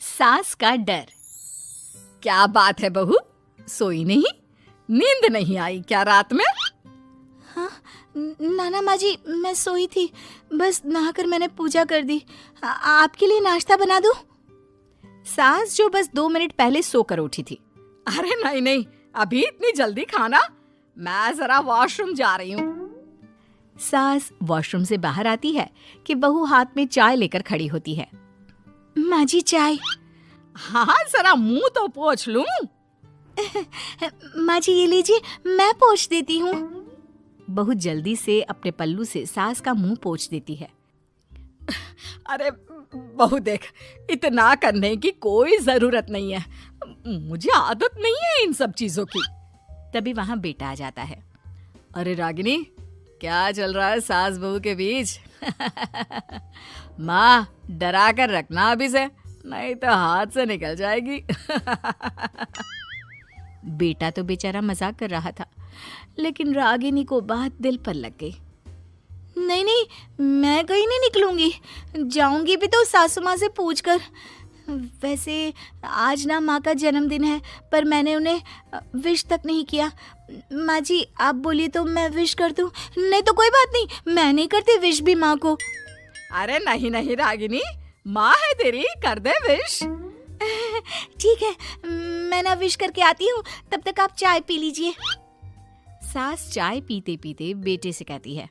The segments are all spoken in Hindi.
सास का डर। क्या बात है बहू, सोई नहीं? नींद नहीं आई क्या रात में? हाँ नाना माँ जी, मैं सोई थी, बस नहाकर मैंने पूजा कर दी। आपके लिए नाश्ता बना दूं? सास जो बस 2 मिनट पहले सोकर उठी थी। अरे नहीं नहीं, अभी इतनी जल्दी खाना? मैं जरा वॉशरूम जा रही हूँ। सास वॉशरूम से बाहर आती है कि बहू हाथ में चाय लेकर खड़ी होती है। माँ जी चाय। हाँ जरा मुंह तो पोंछ लूं। माँ जी ये लीजिए, मैं पोंछ देती हूँ। बहू जल्दी से अपने पल्लू से सास का मुंह पोंछ देती है। अरे बहू देख, इतना करने की कोई जरूरत नहीं है, मुझे आदत नहीं है इन सब चीजों की। तभी वहां बेटा आ जाता है। अरे रागिनी, क्या चल रहा है सास बहू के बीच? माँ डरा कर रखना अभी से, नहीं तो हाथ से निकल जाएगी। बेटा तो बेचारा मजाक कर रहा था, लेकिन रागिनी को बात दिल पर लग गई। नहीं नहीं, मैं कहीं नहीं निकलूंगी, जाऊंगी भी तो सासू माँ से पूछकर। वैसे आज ना माँ का जन्मदिन है, पर मैंने उन्हें विश तक नहीं किया। माँ जी आप बोलिए तो मैं विश कर दूं? नहीं तो कोई बात नहीं, मैं नहीं करती विश भी माँ को। अरे नहीं नहीं रागिनी, माँ है तेरी, कर दे विश। ठीक है, मैं ना विश करके आती हूँ, तब तक आप चाय पी लीजिए। सास चाय पीते पीते बेटे से कहती है,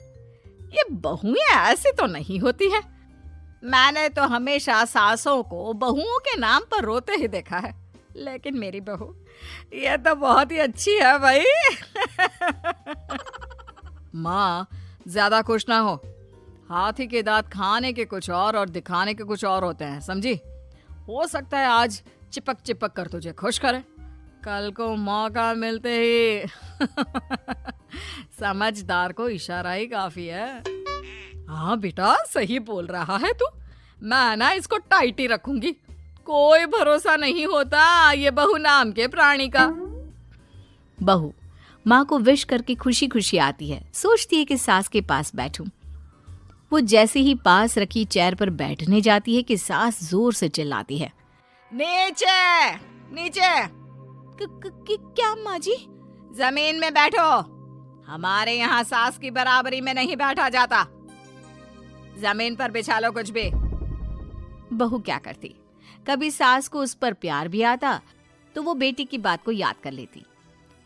ये बहुएं ऐसे तो नहीं होती है। मैंने तो हमेशा सासों को बहुओं के नाम पर रोते ही देखा है, लेकिन मेरी बहू ये तो बहुत ही अच्छी है भाई। माँ ज्यादा खुश ना हो, हाथी के दांत खाने के कुछ और दिखाने के कुछ और होते हैं, समझी? हो सकता है आज चिपक चिपक कर तुझे खुश करे, कल को मौका मिलते ही। समझदार को इशारा ही काफी है। हाँ बेटा सही बोल रहा है तू, मैं ना इसको टाइट ही रखूंगी, कोई भरोसा नहीं होता ये बहू नाम के प्राणी का। बहू माँ को विश करके खुशी खुशी आती है, सोचती है कि सास के पास बैठूं। वो जैसे ही पास रखी चेयर पर बैठने जाती है कि सास जोर से चिल्लाती है, नीचे नीचे। क्या माँ जी? जमीन में बैठो, हमारे यहाँ सास की बराबरी में नहीं बैठा जाता, जमीन पर बिछा लो कुछ भी। बहू क्या करती, कभी सास को उस पर प्यार भी आता तो वो बेटी की बात को याद कर लेती,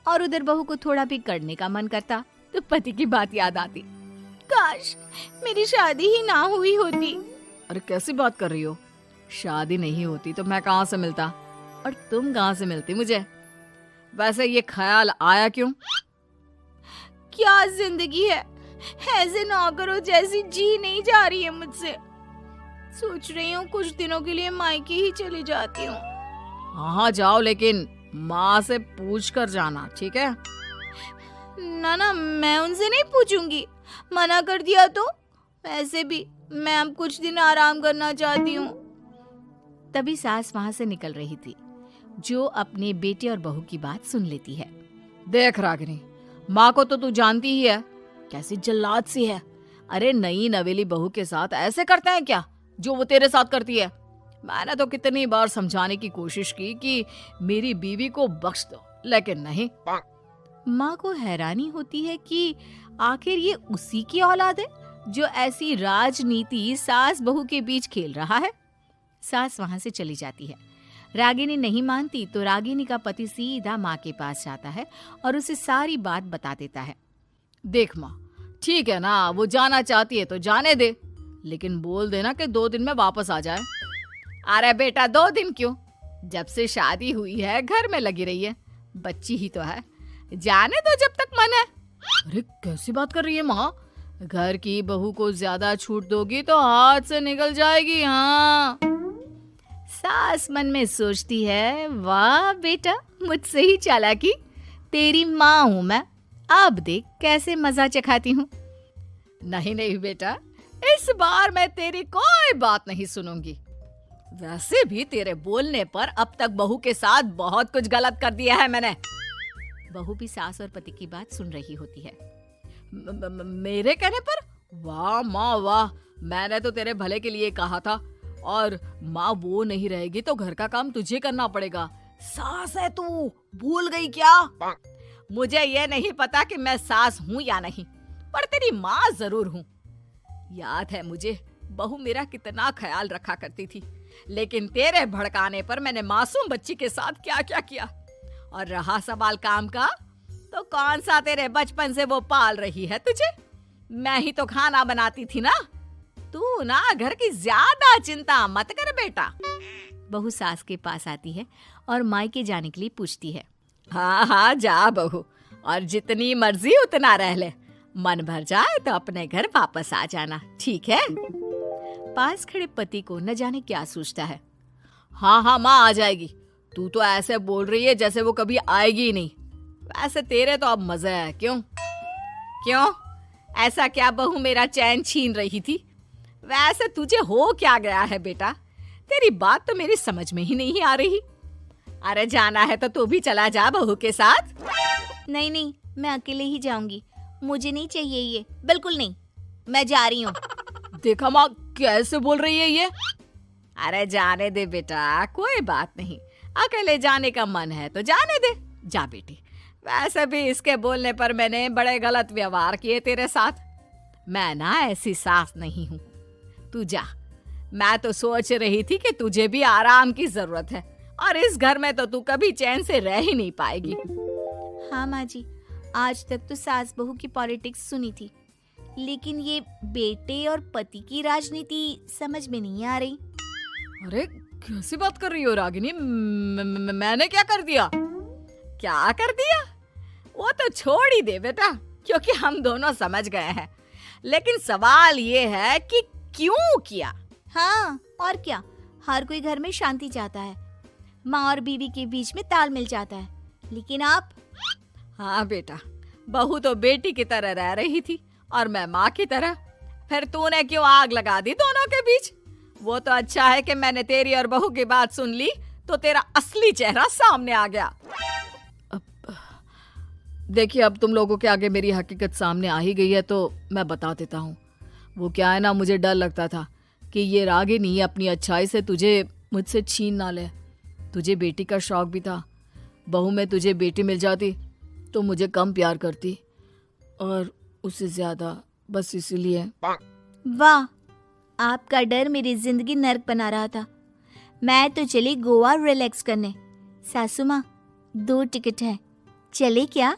और उधर बहू को थोड़ा भी करने का मन करता तो पति की बात याद आती। काश मेरी शादी ही ना हुई होती। अरे कैसी बात कर रही हो, शादी नहीं होती तो मैं कहाँ से मिलता और तुम कहाँ से मिलती मुझे? वैसे ये ख्याल आया क्यों? क्या जिंदगी है, ऐसे नौकरों जैसी जी नहीं जा रही है मुझसे। सोच रही हूँ कुछ दिनों के लिए मायके ही चली जाती हूँ। हाँ जाओ, लेकिन माँ से पूछ कर जाना, ठीक है? ना मैं उनसे नहीं पूछूंगी, मना कर दिया तो। वैसे भी मैं अब कुछ दिन आराम करना चाहती हूँ। तभी सास वहां से निकल रही थी, जो अपने बेटे और बहू की बात सुन लेती है। देख रागिनी, माँ को तो तू जानती ही है, कैसी जल्लाद सी है। अरे नई नवेली बहू के साथ ऐसे करते हैं क्या जो वो तेरे साथ करती है? मैंने तो कितनी बार समझाने की कोशिश की कि मेरी बीवी को बख्श दो, लेकिन नहीं। माँ को हैरानी होती है कि आखिर ये उसी की औलाद है जो ऐसी राजनीति सास बहू के बीच खेल रहा है। सास वहां से चली जाती है। रागिनी नहीं मानती तो रागिनी का पति सीधा माँ के पास जाता है और उसे सारी बात बता देता है। देख माँ, ठीक है ना, वो जाना चाहती है तो जाने दे, लेकिन बोल देना कि 2 दिन में वापस आ जाए। अरे बेटा 2 दिन क्यों, जब से शादी हुई है घर में लगी रही है, बच्ची ही तो है, जाने दो जब तक मन है। अरे कैसी बात कर रही है माँ, घर की बहू को ज्यादा छूट दोगी तो हाथ से निकल जाएगी। हाँ, सास मन में सोचती है, वाह बेटा मुझसे ही चालाकी, तेरी माँ हूं मैं, अब देख कैसे मजा चखाती हूँ। नहीं नहीं बेटा, इस बार मैं तेरी कोई बात नहीं सुनूंगी। वैसे भी तेरे बोलने पर अब तक बहू के साथ बहुत कुछ गलत कर दिया है मैंने। बहू भी सास और पति की बात सुन रही होती है। मेरे कहने पर? वाह माँ वाह, मैंने तो तेरे भले के लिए कहा था, और माँ वो नहीं रहेगी तो घर का काम तुझे करना पड़ेगा। सास है तू, भूल गई क्या? मुझे ये नहीं पता कि मैं सास हूँ या नहीं, पर तेरी माँ जरूर हूँ। याद है मुझे बहू मेरा कितना ख्याल रखा करती थी, लेकिन तेरे भड़काने पर मैंने मासूम बच्ची के साथ क्या क्या किया। और रहा सवाल काम का, तो कौन सा तेरे बचपन से वो पाल रही है तुझे? मैं ही तो खाना बनाती थी ना। तू ना घर की ज्यादा चिंता मत कर बेटा। बहू सास के पास आती है और मायके जाने के लिए पूछती है। हाँ हाँ जा बहू, और जितनी मर्जी उतना रह ले। मन भर जाए तो अपने घर वापस आ जाना, ठीक है? पास खड़े पति को न जाने क्या सोचता है। हाँ हाँ माँ आ जाएगी। तू तो ऐसे बोल रही है जैसे वो कभी आएगी ही नहीं। वैसे तेरे तो अब मजे है। क्यों क्यों ऐसा क्या बहू मेरा चैन छीन रही थी? वैसे तुझे हो क्या गया है बेटा? तेरी बात तो मेरी समझ में ही नहीं आ रही। अरे जाना है तो तू भी चला जा बहू के साथ। नहीं नहीं, मैं अकेले ही जाऊंगी। मुझे नहीं चाहिए ये, बिल्कुल नहीं। मैं जा रही हूँ। देखा माँ कैसे बोल रही है ये। अरे जाने दे बेटा, कोई बात नहीं। अकेले जाने का मन है तो जाने दे। जा बेटी। वैसे भी इसके बोलने पर मैंने बड़े गलत व्यवहार किए तेरे साथ। मैं ना ऐसी सास नहीं हूँ। तू जा। मैं तो सोच रही थी कि तुझे भी आराम की जरूरत है, और इस घर में तो तू कभी चैन से रह ही नहीं पाएगी। हाँ माँ जी, आज तक तो सास बहू की पॉलिटिक्स सुनी थी, लेकिन ये बेटे और पति की राजनीति समझ में नहीं आ रही। अरे कैसी बात कर रही हो रागिनी? मैंने क्या कर दिया? क्या कर दिया? वो तो छोड़ ही दे बेटा, क्योंकि हम दोनों समझ गए हैं। लेकिन सवाल ये है कि क्यों किया? हाँ और क्या, हर कोई घर में शांति चाहता है, माँ और बीवी के बीच में तालमेल चाहता है, लेकिन आप? हाँ बेटा, बहू तो बेटी की तरह रह रही थी और मैं माँ की तरह। फिर तूने क्यों आग लगा दी दोनों के बीच? वो तो अच्छा है कि मैंने तेरी और बहू की बात सुन ली, तो तेरा असली चेहरा सामने आ गया। देखिए, अब तुम लोगों के आगे मेरी हकीकत सामने आ ही गई है तो मैं बता देता हूँ। वो क्या है ना, मुझे डर लगता था कि ये रागिनी अपनी अच्छाई से तुझे मुझसे छीन ना ले। तुझे बेटी का शौक भी था। बहू में तुझे बेटी मिल जाती तो मुझे कम प्यार करती, और उससे ज्यादा, बस इसीलिए। वाह, आपका डर मेरी जिंदगी नर्क बना रहा था। मैं तो चली गोवा रिलैक्स करने। सासू माँ, 2 टिकट है, चले क्या?